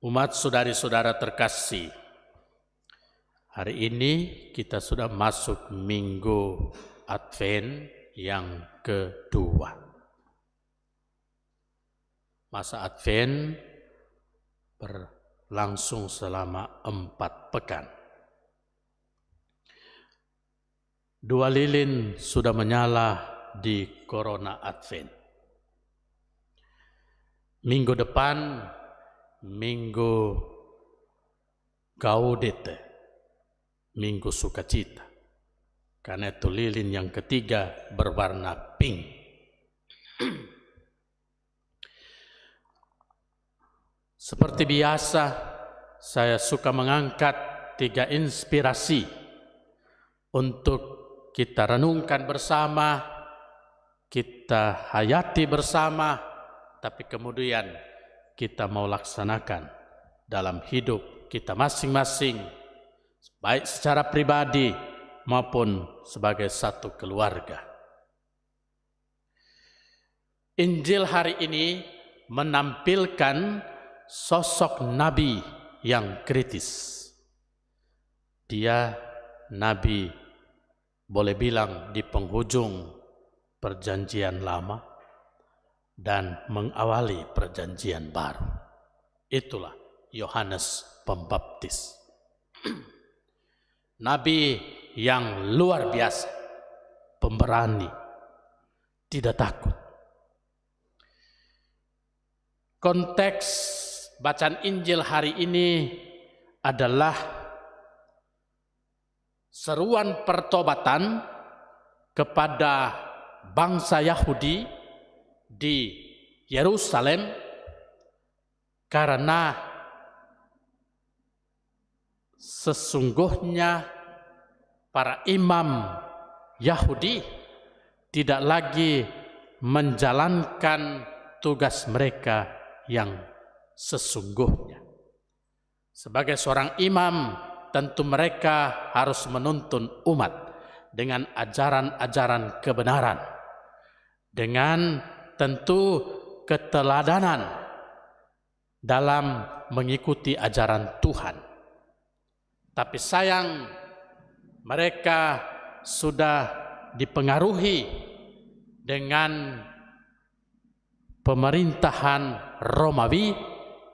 Umat saudari-saudara terkasih, hari ini kita sudah masuk minggu Advent yang kedua. Masa Advent berlangsung selama 4 pekan. 2 lilin sudah menyala di Corona Advent. Minggu depan Minggu Gaudete, Minggu Sukacita. Karena itu lilin yang ketiga berwarna pink. Seperti biasa, saya suka mengangkat 3 inspirasi untuk kita renungkan bersama, kita hayati bersama, tapi kemudian kita mau laksanakan dalam hidup kita masing-masing, baik secara pribadi maupun sebagai satu keluarga. Injil hari ini menampilkan sosok nabi yang kritis. Dia nabi, boleh bilang, di penghujung perjanjian lama dan mengawali perjanjian baru. Itulah Yohanes Pembaptis. Nabi yang luar biasa, pemberani, tidak takut. Konteks bacaan Injil hari ini adalah seruan pertobatan kepada bangsa Yahudi di Yerusalem karena sesungguhnya para imam Yahudi tidak lagi menjalankan tugas mereka yang sesungguhnya. Sebagai seorang imam, tentu mereka harus menuntun umat dengan ajaran-ajaran kebenaran, dengan tentu keteladanan dalam mengikuti ajaran Tuhan. Tapi sayang, mereka sudah dipengaruhi dengan pemerintahan Romawi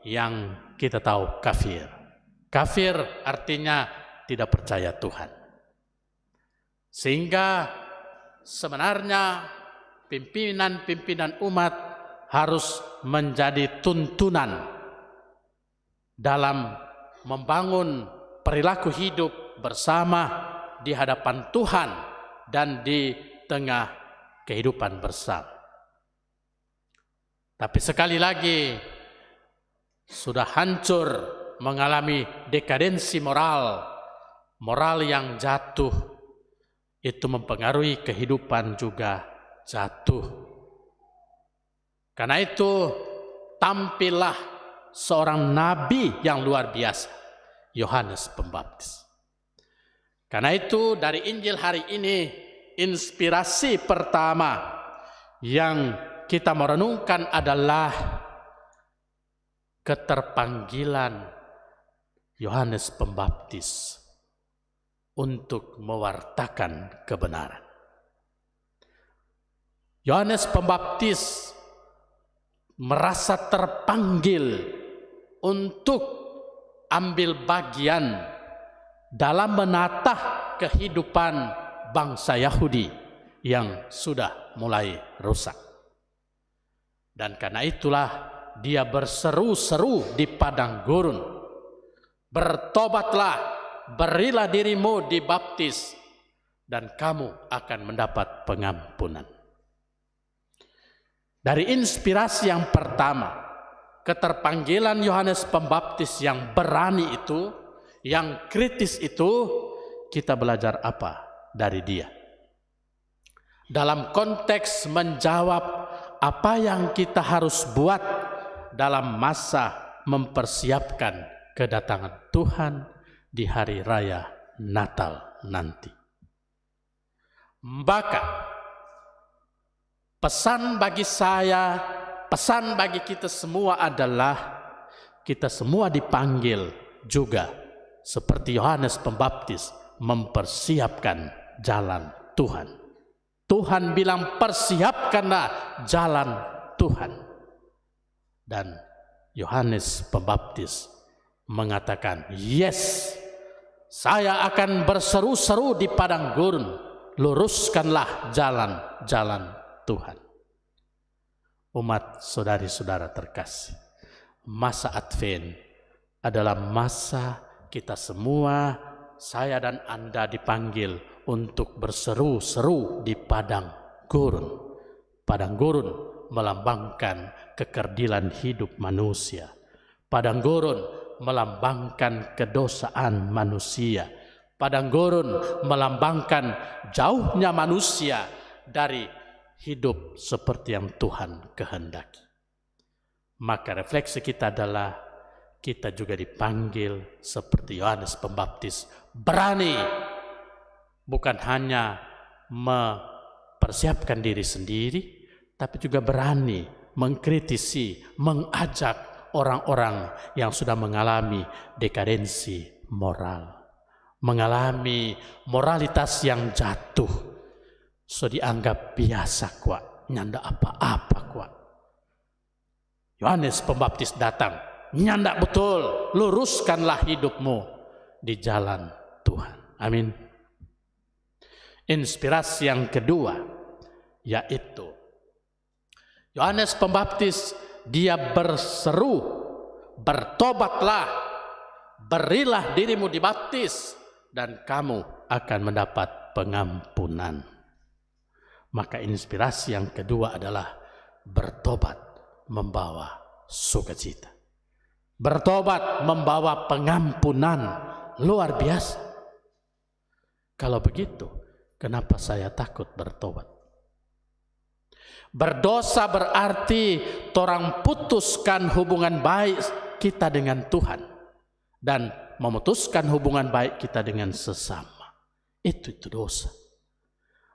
yang kita tahu kafir. Kafir artinya tidak percaya Tuhan. Sehingga sebenarnya pimpinan-pimpinan umat harus menjadi tuntunan dalam membangun perilaku hidup bersama di hadapan Tuhan dan di tengah kehidupan bersama. Tapi sekali lagi sudah hancur, mengalami dekadensi moral yang jatuh. Itu mempengaruhi kehidupan juga jatuh. Karena itu tampillah seorang nabi yang luar biasa, Yohanes Pembaptis. Karena itu dari Injil hari ini, inspirasi pertama yang kita merenungkan adalah keterpanggilan Yohanes Pembaptis untuk mewartakan kebenaran. Yohanes Pembaptis merasa terpanggil untuk ambil bagian dalam menata kehidupan bangsa Yahudi yang sudah mulai rusak. Dan karena itulah dia berseru-seru di padang gurun, bertobatlah, berilah dirimu dibaptis, dan kamu akan mendapat pengampunan. Dari inspirasi yang pertama, keterpanggilan Yohanes Pembaptis yang berani itu, yang kritis itu, kita belajar apa dari dia? Dalam konteks menjawab apa yang kita harus buat dalam masa mempersiapkan kedatangan Tuhan di hari raya Natal nanti. Maka pesan bagi saya, pesan bagi kita semua adalah kita semua dipanggil juga seperti Yohanes Pembaptis mempersiapkan jalan Tuhan. Tuhan bilang persiapkanlah jalan Tuhan. Dan Yohanes Pembaptis mengatakan, yes, saya akan berseru-seru di padang gurun, luruskanlah jalan-jalan Tuhan. Umat saudari-saudara terkasih, masa Advent adalah masa kita semua, saya dan Anda dipanggil untuk berseru-seru di padang gurun. Padang gurun melambangkan kekerdilan hidup manusia. Padang gurun melambangkan kedosaan manusia. Padang gurun melambangkan jauhnya manusia dari hidup seperti yang Tuhan kehendaki. Maka refleksi kita adalah kita juga dipanggil seperti Yohanes Pembaptis, berani bukan hanya mempersiapkan diri sendiri, tapi juga berani mengkritisi, mengajak orang-orang yang sudah mengalami dekadensi moral, mengalami moralitas yang jatuh. So dianggap biasa kuat, nyanda apa-apa kuat. Yohanes Pembaptis datang, nyanda betul, luruskanlah hidupmu di jalan Tuhan. Amin. Inspirasi yang kedua yaitu Yohanes Pembaptis, dia berseru, bertobatlah, berilah dirimu dibaptis, dan kamu akan mendapat pengampunan. Maka inspirasi yang kedua adalah bertobat membawa sukacita. Bertobat membawa pengampunan luar biasa. Kalau begitu, kenapa saya takut bertobat? Berdosa berarti orang putuskan hubungan baik kita dengan Tuhan dan memutuskan hubungan baik kita dengan sesama. Itu dosa.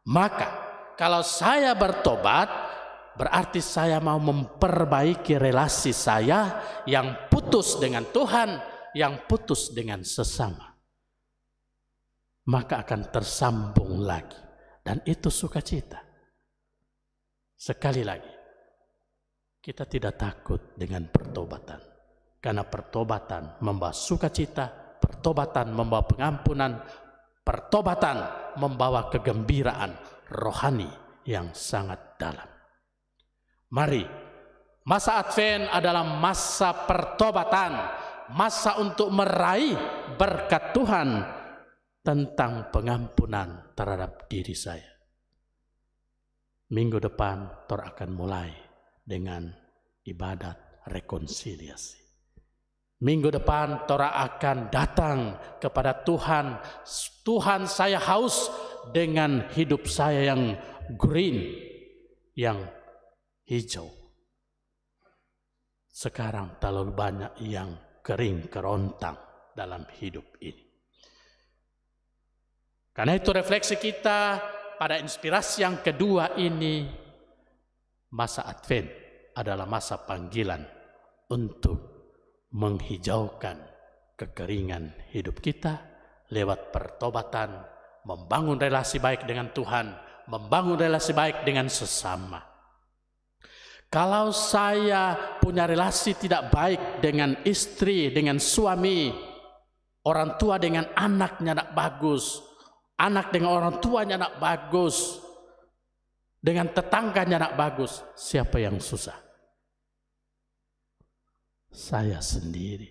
Maka kalau saya bertobat, berarti saya mau memperbaiki relasi saya yang putus dengan Tuhan, yang putus dengan sesama. Maka akan tersambung lagi. Dan itu sukacita. Sekali lagi, kita tidak takut dengan pertobatan. Karena pertobatan membawa sukacita, pertobatan membawa pengampunan, pertobatan membawa kegembiraan rohani yang sangat dalam. Mari, masa Advent adalah masa pertobatan, masa untuk meraih berkat Tuhan tentang pengampunan terhadap diri saya. Minggu depan Tor akan mulai dengan ibadat rekonsiliasi. Minggu depan Tora akan datang kepada Tuhan. Tuhan, saya haus dengan hidup saya yang green, yang hijau. Sekarang terlalu banyak yang kering kerontang dalam hidup ini. Karena itu refleksi kita pada inspirasi yang kedua ini, masa Advent adalah masa panggilan untuk menghijaukan kekeringan hidup kita lewat pertobatan, membangun relasi baik dengan Tuhan, membangun relasi baik dengan sesama. Kalau saya punya relasi tidak baik dengan istri, dengan suami, orang tua dengan anaknya tidak bagus, anak dengan orang tuanya tidak bagus, dengan tetangganya tidak bagus, siapa yang susah? Saya sendiri.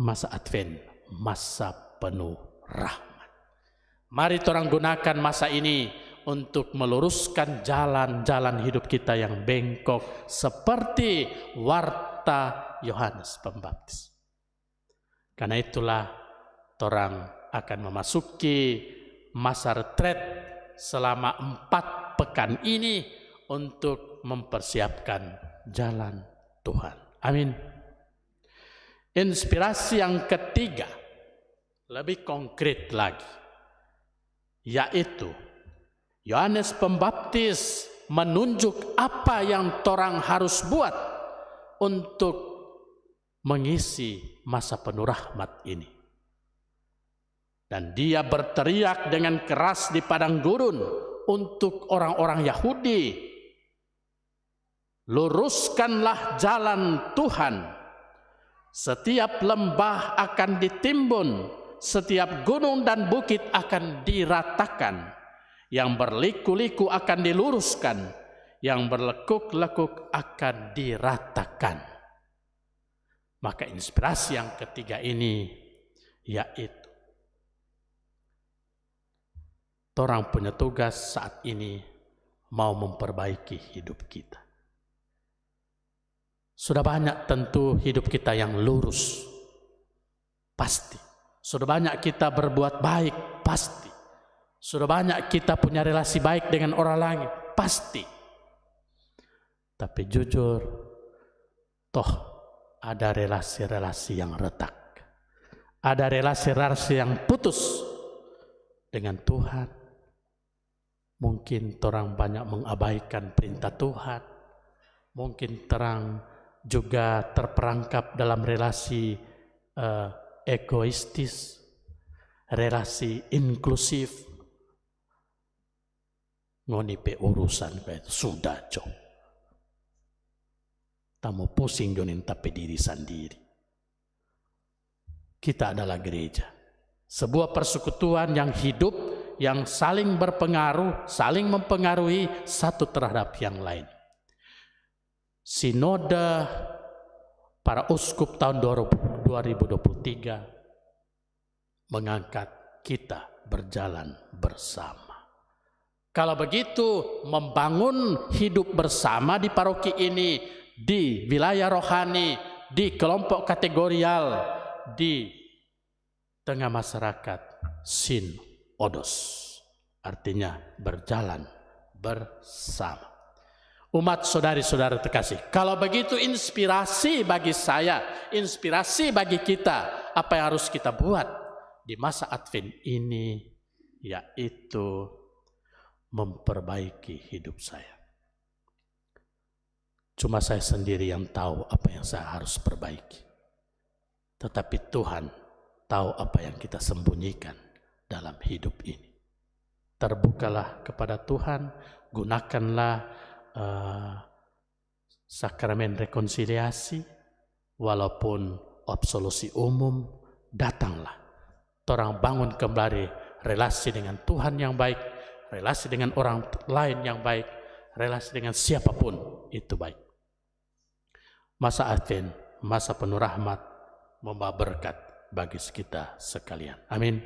Masa Advent, masa penuh rahmat. Mari orang gunakan masa ini untuk meluruskan jalan-jalan hidup kita yang bengkok seperti warta Yohanes Pembaptis. Karena itulah orang akan memasuki masa retret selama 4 pekan ini untuk mempersiapkan jalan Tuhan. Amin. Inspirasi yang ketiga, lebih konkret lagi, yaitu Yohanes Pembaptis menunjuk apa yang orang harus buat untuk mengisi masa penuh rahmat ini. Dan dia berteriak dengan keras di padang gurun untuk orang-orang Yahudi, luruskanlah jalan Tuhan. Setiap lembah akan ditimbun, setiap gunung dan bukit akan diratakan, yang berliku-liku akan diluruskan, yang berlekuk-lekuk akan diratakan. Maka inspirasi yang ketiga ini yaitu orang punya tugas saat ini mau memperbaiki hidup kita. Sudah banyak tentu hidup kita yang lurus, pasti. Sudah banyak kita berbuat baik, pasti. Sudah banyak kita punya relasi baik dengan orang lain, pasti. Tapi jujur, toh ada relasi-relasi yang retak. Ada relasi-relasi yang putus dengan Tuhan. Mungkin orang banyak mengabaikan perintah Tuhan. Mungkin terang juga terperangkap dalam relasi egoistis, relasi inklusif. Ngonipe urusan kayak sudah cok. Tamu pusing jonin tapi diri sendiri. Kita adalah gereja, sebuah persekutuan yang hidup, yang saling berpengaruh, saling mempengaruhi satu terhadap yang lain. Sinode para uskup tahun 2023 mengangkat kita berjalan bersama. Kalau begitu, membangun hidup bersama di paroki ini, di wilayah rohani, di kelompok kategorial, di tengah masyarakat sinodos, artinya berjalan bersama. Umat saudari-saudara terkasih, kalau begitu inspirasi bagi saya, inspirasi bagi kita, apa yang harus kita buat di masa Advent ini, yaitu memperbaiki hidup saya. Cuma saya sendiri yang tahu apa yang saya harus perbaiki. Tetapi Tuhan tahu apa yang kita sembunyikan dalam hidup ini. Terbukalah kepada Tuhan, gunakanlah sakramen rekonsiliasi, walaupun absolusi umum, datanglah. Orang bangun kembali relasi dengan Tuhan yang baik, relasi dengan orang lain yang baik, relasi dengan siapapun itu baik. Masa Advent, masa penuh rahmat, membawa berkat bagi kita sekalian. Amin.